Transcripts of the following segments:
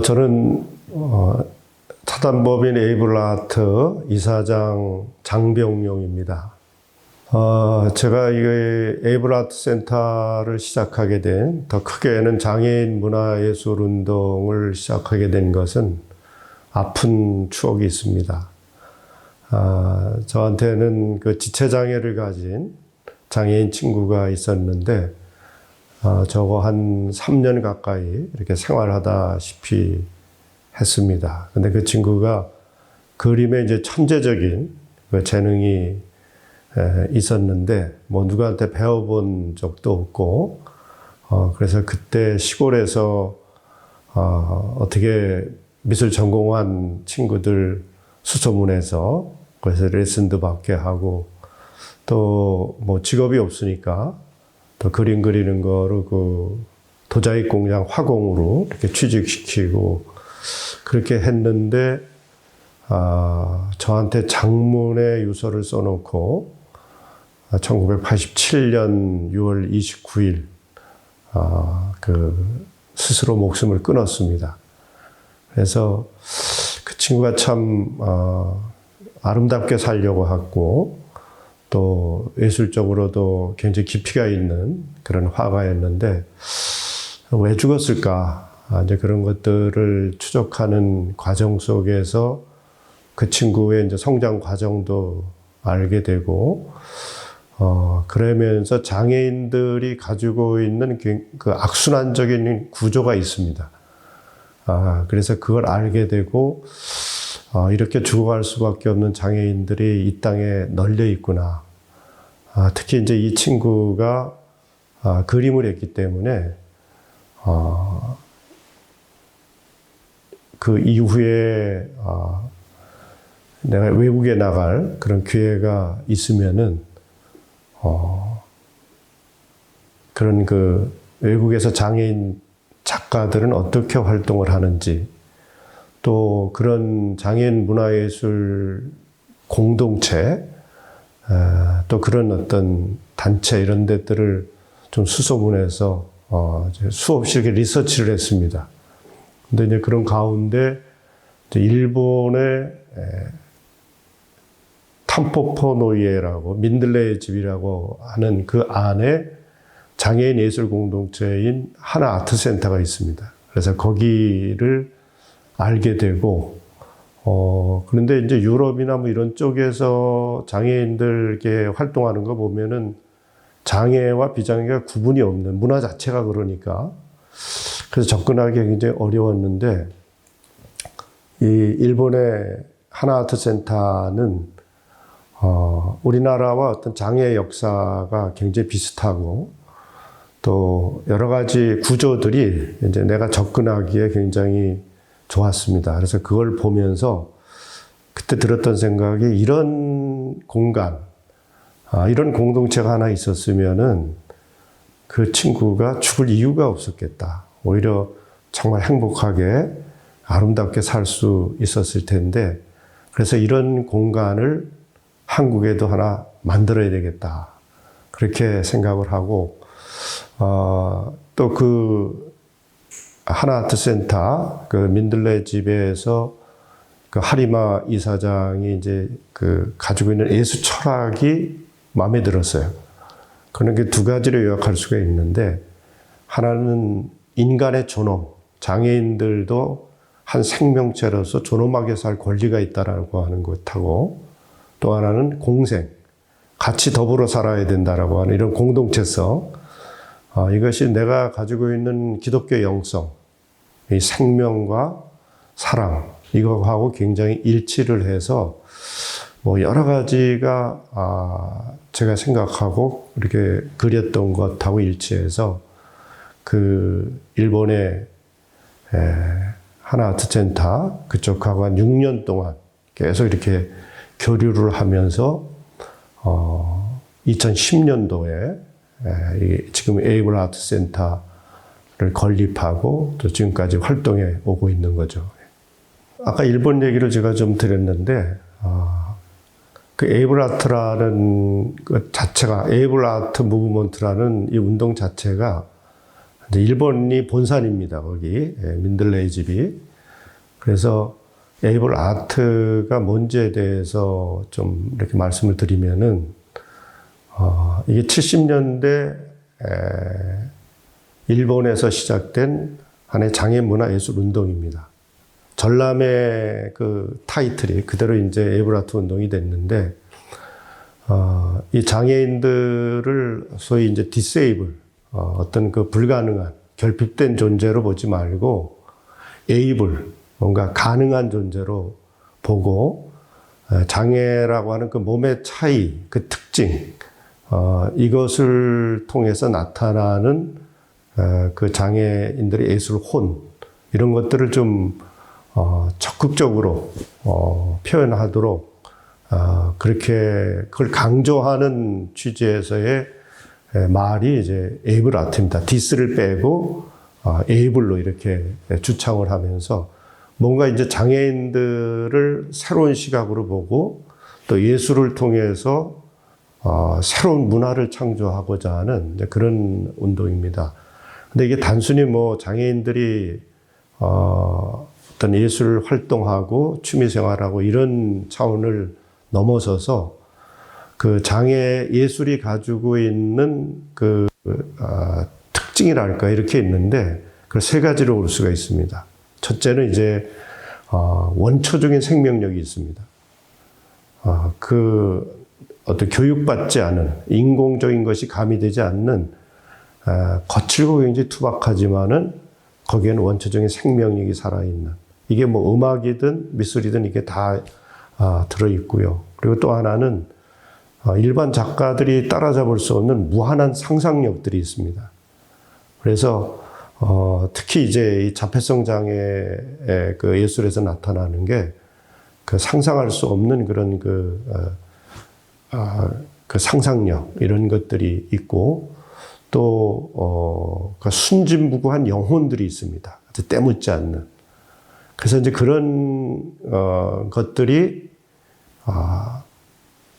저는 타단법인 에이블아트 이사장 장병용입니다. 제가 이 에이블아트 센터를 시작하게 된, 더 크게는 장애인 문화예술 운동을 시작하게 된 것은 아픈 추억이 있습니다. 저한테는 그 지체장애를 가진 장애인 친구가 있었는데, 저거 한 3년 가까이 이렇게 생활하다시피 했습니다. 근데 그 친구가 그림에 이제 천재적인 그 재능이 있었는데, 뭐 누구한테 배워본 적도 없고, 그래서 그때 시골에서, 어떻게 미술 전공한 친구들 수소문해서, 그래서 레슨도 받게 하고, 또 뭐 직업이 없으니까, 또 그림 그리는 거를 그 도자기 공장 화공으로 이렇게 취직시키고 그렇게 했는데, 저한테 장문의 유서를 써놓고 1987년 6월 29일 그 스스로 목숨을 끊었습니다. 그래서 그 친구가 참 아름답게 살려고 했고, 또 예술적으로도 굉장히 깊이가 있는 그런 화가였는데 왜 죽었을까? 이제 그런 것들을 추적하는 과정 속에서 그 친구의 이제 성장 과정도 알게 되고, 그러면서 장애인들이 가지고 있는 그 악순환적인 구조가 있습니다. 그래서 그걸 알게 되고, 이렇게 죽어갈 수밖에 없는 장애인들이 이 땅에 널려 있구나. 특히 이제 이 친구가 그림을 했기 때문에 그 이후에 내가 외국에 나갈 그런 기회가 있으면은 그런 그 외국에서 장애인 작가들은 어떻게 활동을 하는지, 또 그런 장애인 문화예술 공동체, 또 그런 어떤 단체 이런 데들을 좀 수소문해서 수없이 이렇게 리서치를 했습니다. 근데 이제 그런 가운데 일본의 탐포포 노이에라고 민들레의 집이라고 하는 그 안에 장애인 예술 공동체인 하나 아트센터가 있습니다. 그래서 거기를 알게 되고, 그런데 이제 유럽이나 뭐 이런 쪽에서 장애인들께 활동하는 거 보면은 장애와 비장애가 구분이 없는 문화 자체가 그러니까, 그래서 접근하기 굉장히 어려웠는데, 이 일본의 하나아트센터는 우리나라와 어떤 장애 역사가 굉장히 비슷하고, 또 여러 가지 구조들이 이제 내가 접근하기에 굉장히 좋았습니다. 그래서 그걸 보면서 그때 들었던 생각이, 이런 공간, 이런 공동체가 하나 있었으면은 그 친구가 죽을 이유가 없었겠다. 오히려 정말 행복하게 아름답게 살 수 있었을 텐데, 그래서 이런 공간을 한국에도 하나 만들어야 되겠다. 그렇게 생각을 하고, 또 그 하나아트센터, 그 민들레 집에서 그 하리마 이사장이 이제 그 가지고 있는 예술 철학이 마음에 들었어요. 그런 게 두 가지로 요약할 수가 있는데, 하나는 인간의 존엄, 장애인들도 한 생명체로서 존엄하게 살 권리가 있다라고 하는 것하고, 또 하나는 공생, 같이 더불어 살아야 된다라고 하는 이런 공동체성, 이것이 내가 가지고 있는 기독교 영성, 이 생명과 사랑, 이거하고 굉장히 일치를 해서 뭐 여러 가지가 제가 생각하고 이렇게 그렸던 것하고 일치해서 그 일본의 하나아트센터 그쪽하고 한 6년 동안 계속 이렇게 교류를 하면서 2010년도에 지금 에이블아트센터를 건립하고 또 지금까지 활동해 오고 있는 거죠. 아까 일본 얘기를 제가 좀 드렸는데, 그 에이블아트라는 그 자체가, 에이블아트 무브먼트라는 이 운동 자체가 이제 일본이 본산입니다. 거기 민들레이 집이. 그래서 에이블 아트가 뭔지에 대해서 좀 이렇게 말씀을 드리면은 이게 70년대 일본에서 시작된 하나의 장애 문화 예술 운동입니다. 전람의 그 타이틀이 그대로 이제 에이블 아트 운동이 됐는데, 이 장애인들을 소위 이제 디세이블, 어떤 그 불가능한, 결핍된 존재로 보지 말고, 에이블, 뭔가 가능한 존재로 보고, 장애라고 하는 그 몸의 차이, 그 특징, 이것을 통해서 나타나는 그 장애인들의 예술 혼, 이런 것들을 좀 적극적으로 표현하도록 그렇게 그걸 강조하는 취지에서의 말이 이제 에이블 아트입니다. 디스를 빼고 에이블로 이렇게 주창을 하면서 뭔가 이제 장애인들을 새로운 시각으로 보고 또 예술을 통해서 새로운 문화를 창조하고자 하는 그런 운동입니다. 근데 이게 단순히 뭐 장애인들이 어떤 예술 활동하고 취미 생활하고 이런 차원을 넘어서서 그 장애 예술이 가지고 있는 그 특징이랄까 이렇게 있는데 그걸 세 가지로 볼 수가 있습니다. 첫째는 이제 원초적인 생명력이 있습니다. 그 어떤 교육받지 않은 인공적인 것이 가미되지 않는 거칠고 굉장히 투박하지만은 거기에는 원초적인 생명력이 살아있는, 이게 뭐 음악이든 미술이든 이게 다 들어있고요. 그리고 또 하나는 일반 작가들이 따라잡을 수 없는 무한한 상상력들이 있습니다. 그래서 특히 이제 이 자폐성 장애의 그 예술에서 나타나는 게 그 상상할 수 없는 그런 그 상상력 이런 것들이 있고 또 그 순진무구한 영혼들이 있습니다. 때묻지 않는. 그래서 이제 그런 것들이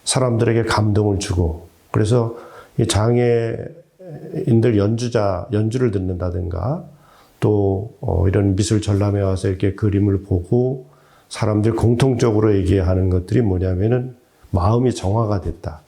사람들에게 감동을 주고, 그래서 이 장애인들 연주를 듣는다든가 또 이런 미술 전람회 와서 이렇게 그림을 보고 사람들 공통적으로 얘기하는 것들이 뭐냐면은 마음이 정화가 됐다.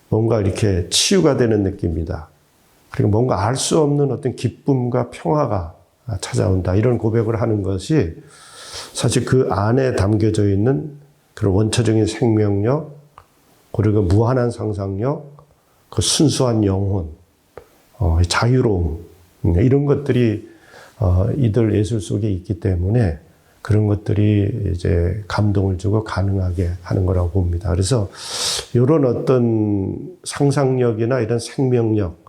뭔가 이렇게 치유가 되는 느낌이다. 그리고 뭔가 알 수 없는 어떤 기쁨과 평화가 찾아온다. 이런 고백을 하는 것이 사실 그 안에 담겨져 있는 그런 원초적인 생명력, 그리고 무한한 상상력, 그 순수한 영혼, 자유로움, 이런 것들이 이들 예술 속에 있기 때문에 그런 것들이 이제 감동을 주고 가능하게 하는 거라고 봅니다. 그래서 이런 어떤 상상력이나 이런 생명력,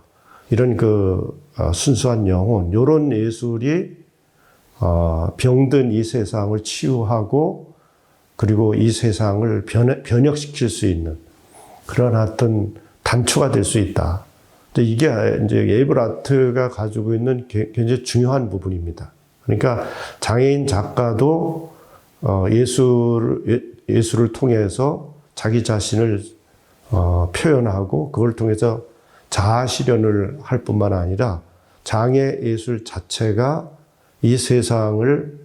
이런 그 순수한 영혼, 이런 예술이 병든 이 세상을 치유하고 그리고 이 세상을 변혁시킬 수 있는 그런 어떤 단초가 될 수 있다. 이게 이제 에이블 아트가 가지고 있는 굉장히 중요한 부분입니다. 그러니까 장애인 작가도 예술을 통해서 자기 자신을 표현하고 그걸 통해서 자아 실현을 할 뿐만 아니라 장애 예술 자체가 이 세상을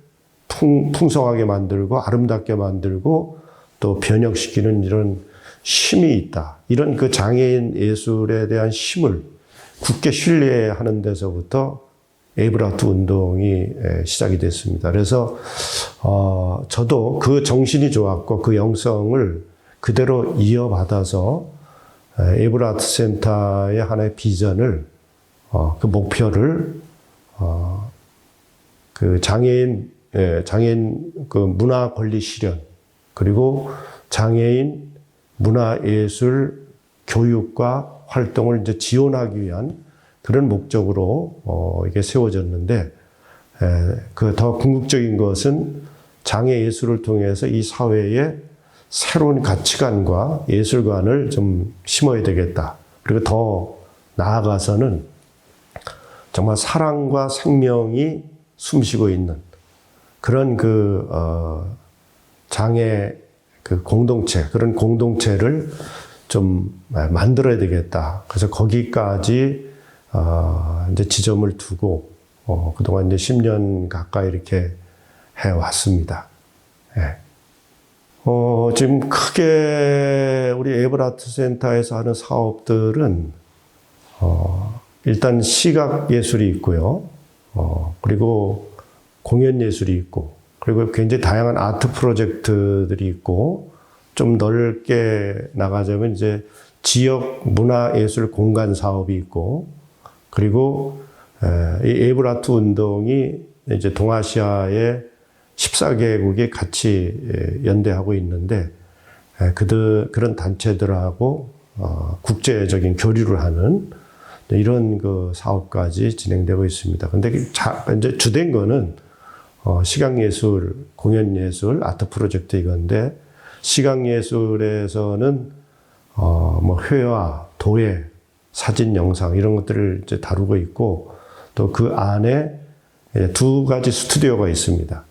풍성하게 만들고 아름답게 만들고 또 변혁시키는 이런 힘이 있다. 이런 그 장애인 예술에 대한 힘을 굳게 신뢰하는 데서부터 에이블 아트 운동이 시작이 됐습니다. 그래서 저도 그 정신이 좋았고 그 영성을 그대로 이어받아서 에이블 아트 센터의 하나의 비전을 그 목표를 그 장애인 그 문화 권리 실현 그리고 장애인 문화예술 교육과 활동을 이제 지원하기 위한 그런 목적으로 이게 세워졌는데, 그 더 궁극적인 것은 장애 예술을 통해서 이 사회에 새로운 가치관과 예술관을 좀 심어야 되겠다. 그리고 더 나아가서는 정말 사랑과 생명이 숨쉬고 있는 그런 그 장애 그 공동체, 그런 공동체를 좀 만들어야 되겠다. 그래서 거기까지 이제 지점을 두고 그동안 이제 10년 가까이 이렇게 해왔습니다. 예. 지금 크게 우리 에이블아트센터에서 하는 사업들은 일단 시각 예술이 있고요. 그리고 공연 예술이 있고, 그리고 굉장히 다양한 아트 프로젝트들이 있고, 좀 넓게 나가자면 이제 지역 문화예술 공간 사업이 있고, 그리고 이 에이블아트 운동이 이제 동아시아의 14개국이 같이 연대하고 있는데, 그런 단체들하고 국제적인 교류를 하는 이런 그 사업까지 진행되고 있습니다. 근데 이제 주된 거는 시각예술, 공연예술, 아트 프로젝트 이건데, 시각예술에서는 뭐 회화, 도예, 사진, 영상 이런 것들을 이제 다루고 있고, 또 그 안에 2가지 스튜디오가 있습니다.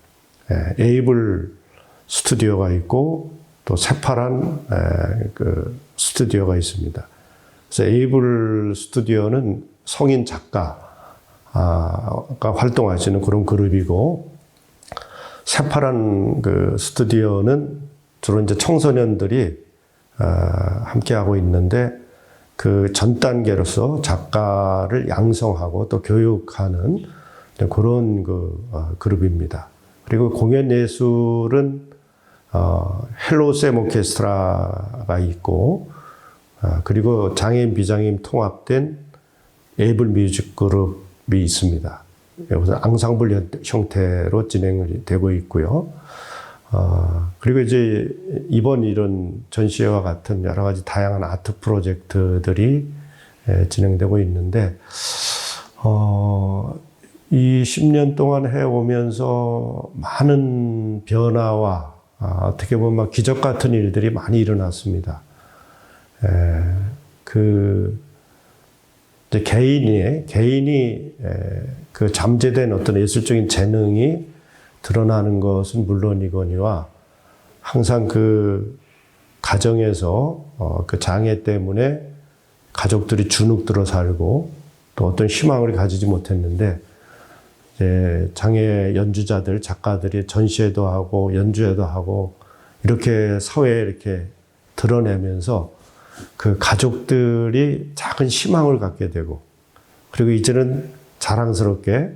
에이블 스튜디오가 있고 또 새파란 그 스튜디오가 있습니다. 그래서 에이블 스튜디오는 성인 작가가 활동하시는 그런 그룹이고, 새파란 그 스튜디오는 주로 이제 청소년들이 함께 하고 있는데, 그 전 단계로서 작가를 양성하고 또 교육하는 그런 그룹입니다. 그리고 공연 예술은 헬로 샘 오케스트라가 있고, 그리고 장애인 비장애인 통합된 에이블 뮤직 그룹이 있습니다. 여기서 앙상블 형태로 진행이 되고 있고요. 그리고 이제 이번 이런 전시회와 같은 여러 가지 다양한 아트 프로젝트들이 진행되고 있는데, 이 10년 동안 해오면서 많은 변화와 어떻게 보면 막 기적 같은 일들이 많이 일어났습니다. 이제 개인이 그 잠재된 어떤 예술적인 재능이 드러나는 것은 물론이거니와, 항상 그 가정에서 그 장애 때문에 가족들이 주눅들어 살고 또 어떤 희망을 가지지 못했는데, 이제 장애 연주자들, 작가들이 전시회도 하고 연주회도 하고 이렇게 사회에 이렇게 드러내면서 그 가족들이 작은 희망을 갖게 되고, 그리고 이제는 자랑스럽게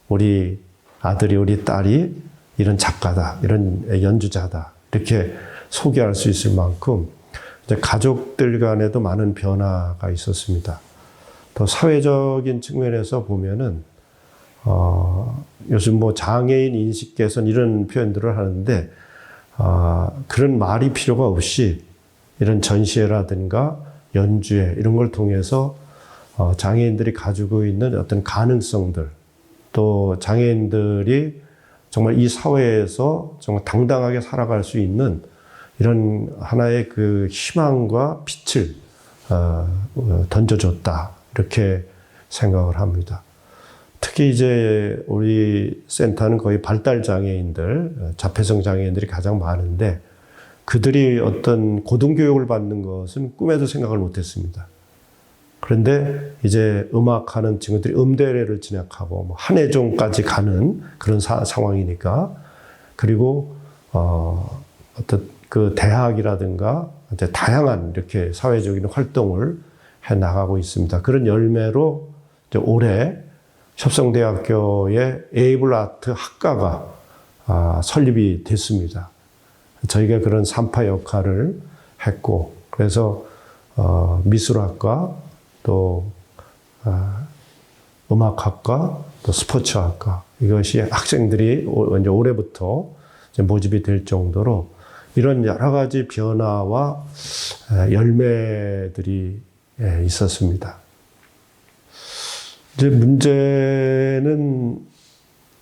우리 아들이, 우리 딸이 이런 작가다, 이런 연주자다, 이렇게 소개할 수 있을 만큼 이제 가족들 간에도 많은 변화가 있었습니다. 또 사회적인 측면에서 보면은 요즘 뭐 장애인 인식 개선 이런 표현들을 하는데, 그런 말이 필요가 없이 이런 전시회라든가 연주회 이런 걸 통해서 장애인들이 가지고 있는 어떤 가능성들, 또 장애인들이 정말 이 사회에서 정말 당당하게 살아갈 수 있는 이런 하나의 그 희망과 빛을 던져줬다, 이렇게 생각을 합니다. 특히 이제 우리 센터는 거의 발달 장애인들, 자폐성 장애인들이 가장 많은데, 그들이 어떤 고등교육을 받는 것은 꿈에도 생각을 못했습니다. 그런데 이제 음악하는 친구들이 음대를 진학하고 뭐 한예종까지 가는 그런 상황이니까, 그리고 어떤 그 대학이라든가 이제 다양한 이렇게 사회적인 활동을 해 나가고 있습니다. 그런 열매로 이제 올해 협성대학교에 에이블 아트 학과가 설립이 됐습니다. 저희가 그런 산파 역할을 했고, 그래서 미술학과, 또 음악학과, 또 스포츠학과, 이것이 학생들이 이제 올해부터 이제 모집이 될 정도로 이런 여러 가지 변화와 열매들이 있었습니다. 이제 문제는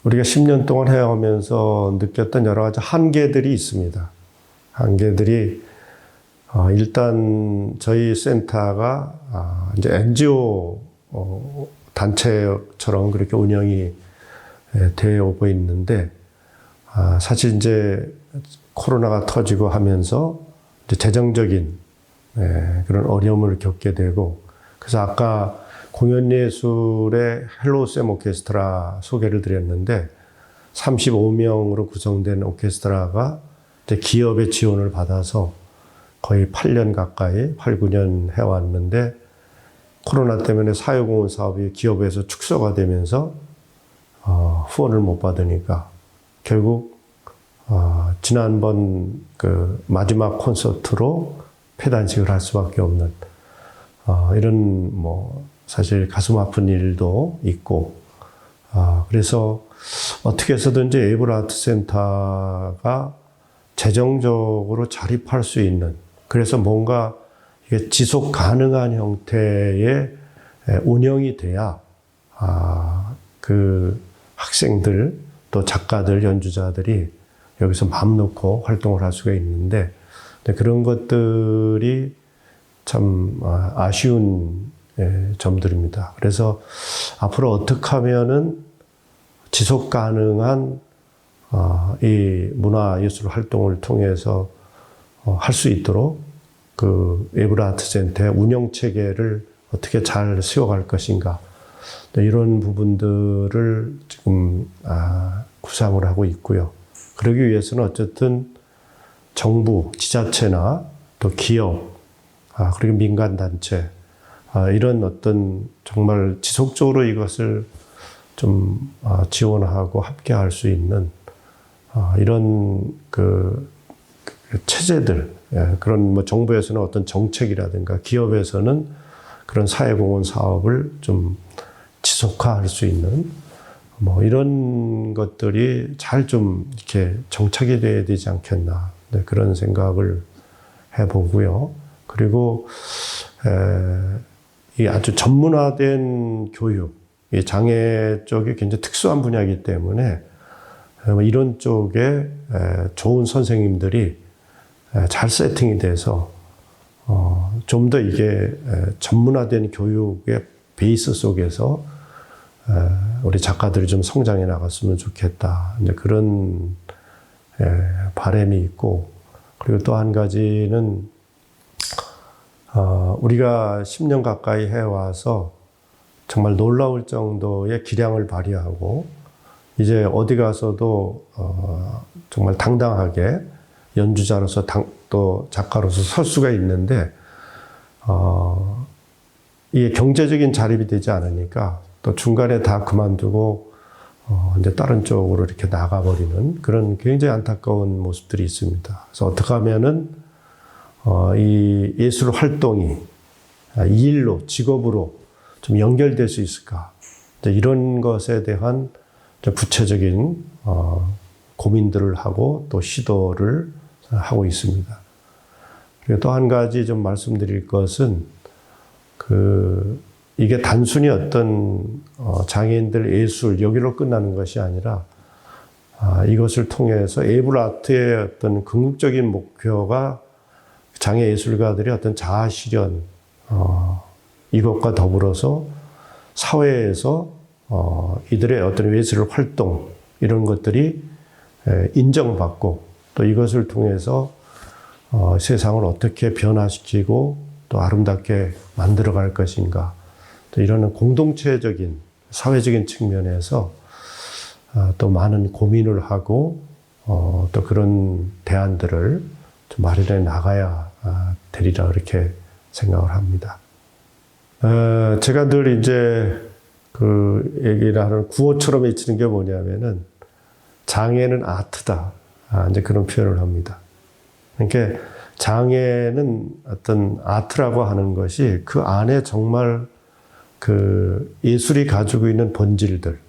우리가 10년 동안 해오면서 느꼈던 여러 가지 한계들이 있습니다. 한계들이 일단 저희 센터가 이제 NGO 단체처럼 그렇게 운영이 되어 오고 있는데, 사실 이제 코로나가 터지고 하면서 이제 재정적인 그런 어려움을 겪게 되고, 그래서 아까 공연예술의 헬로우 샘 오케스트라 소개를 드렸는데 35명으로 구성된 오케스트라가 이제 기업의 지원을 받아서 거의 8년 가까이 8, 9년 해왔는데 코로나 때문에 사회공헌 사업이 기업에서 축소가 되면서 후원을 못 받으니까 결국 지난번 그 마지막 콘서트로 폐단식을 할 수밖에 없는 이런 뭐 사실 가슴 아픈 일도 있고 그래서 어떻게 해서든지 에이블 아트 센터가 재정적으로 자립할 수 있는 그래서 뭔가 이게 지속 가능한 형태의 운영이 돼야 그 학생들 또 작가들 연주자들이 여기서 마음 놓고 활동을 할 수가 있는데 그런 것들이 참 아쉬운 점들입니다. 그래서 앞으로 어떻게 하면은 지속 가능한 이 문화예술 활동을 통해서 할 수 있도록 그 에이블 아트 센터의 운영 체계를 어떻게 잘 세워갈 것인가 이런 부분들을 지금 구상을 하고 있고요. 그러기 위해서는 어쨌든 정부, 지자체나 또 기업, 그리고 민간단체 이런 어떤 정말 지속적으로 이것을 좀 지원하고 함께할 수 있는 이런 그 체제들, 그런 뭐 정부에서는 어떤 정책이라든가 기업에서는 그런 사회공헌 사업을 좀 지속화할 수 있는 뭐 이런 것들이 잘 좀 이렇게 정착이 돼야 되지 않겠나 그런 생각을 해보고요. 그리고 이 아주 전문화된 교육, 이 장애 쪽이 굉장히 특수한 분야이기 때문에 이런 쪽에 좋은 선생님들이 잘 세팅이 돼서 좀 더 이게 전문화된 교육의 베이스 속에서 우리 작가들이 좀 성장해 나갔으면 좋겠다. 이제 그런 바람이 있고 그리고 또 한 가지는 우리가 10년 가까이 해와서 정말 놀라울 정도의 기량을 발휘하고 이제 어디 가서도 정말 당당하게 연주자로서 또 작가로서 설 수가 있는데 이게 경제적인 자립이 되지 않으니까 또 중간에 다 그만두고 이제 다른 쪽으로 이렇게 나가버리는 그런 굉장히 안타까운 모습들이 있습니다. 그래서 어떻게 하면은 이 예술 활동이 이 일로 직업으로 좀 연결될 수 있을까? 이런 것에 대한 구체적인 고민들을 하고 또 시도를 하고 있습니다. 그리고 또 한 가지 좀 말씀드릴 것은 이게 단순히 어떤 장애인들 예술 여기로 끝나는 것이 아니라 이것을 통해서 에이블 아트의 어떤 궁극적인 목표가 장애 예술가들의 어떤 자아 실현 이것과 더불어서 사회에서 이들의 어떤 예술 활동 이런 것들이 인정받고 또 이것을 통해서 세상을 어떻게 변화시키고 또 아름답게 만들어갈 것인가 또 이런 공동체적인 사회적인 측면에서 또 많은 고민을 하고 또 그런 대안들을 좀 마련해 나가야 되리라 그렇게 생각을 합니다. 제가 늘 이제 그 얘기를 하는 구호처럼 외치는 게 뭐냐면은 장애는 아트다. 이제 그런 표현을 합니다. 그러니까 장애는 어떤 아트라고 하는 것이 그 안에 정말 그 예술이 가지고 있는 본질들,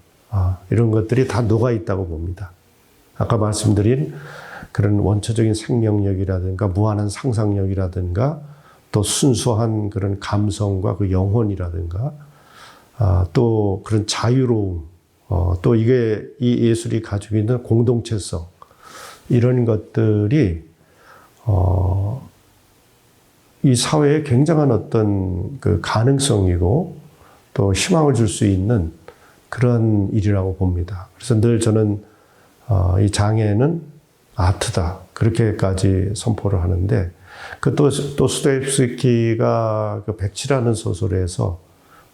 이런 것들이 다 녹아 있다고 봅니다. 아까 말씀드린 그런 원초적인 생명력이라든가 무한한 상상력이라든가 또 순수한 그런 감성과 그 영혼이라든가 또 그런 자유로움, 또 이게 이 예술이 가지고 있는 공동체성 이런 것들이 이 사회에 굉장한 어떤 그 가능성이고 또 희망을 줄 수 있는 그런 일이라고 봅니다. 그래서 늘 저는 이 장애는 아트다 그렇게까지 선포를 하는데 또 스토옙스키가 그 백치라는 소설에서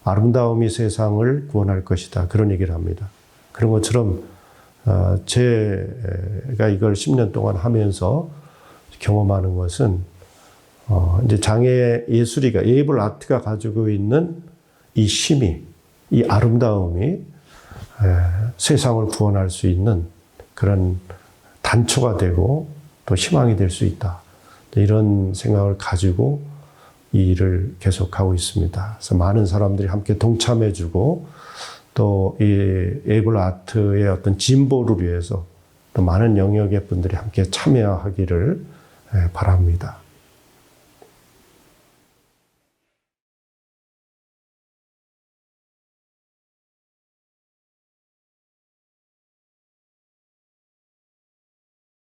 아름다움이 세상을 구원할 것이다. 그런 얘기를 합니다. 그런 것처럼 제가 이걸 10년 동안 하면서 경험하는 것은 이제 장애 예술이가 에이블 아트가 가지고 있는 이 힘이, 이 아름다움이 세상을 구원할 수 있는 그런 단초가 되고 또 희망이 될 수 있다. 이런 생각을 가지고 이 일을 계속하고 있습니다. 그래서 많은 사람들이 함께 동참해주고 또 이 에이블 아트의 어떤 진보를 위해서 또 많은 영역의 분들이 함께 참여하기를 바랍니다.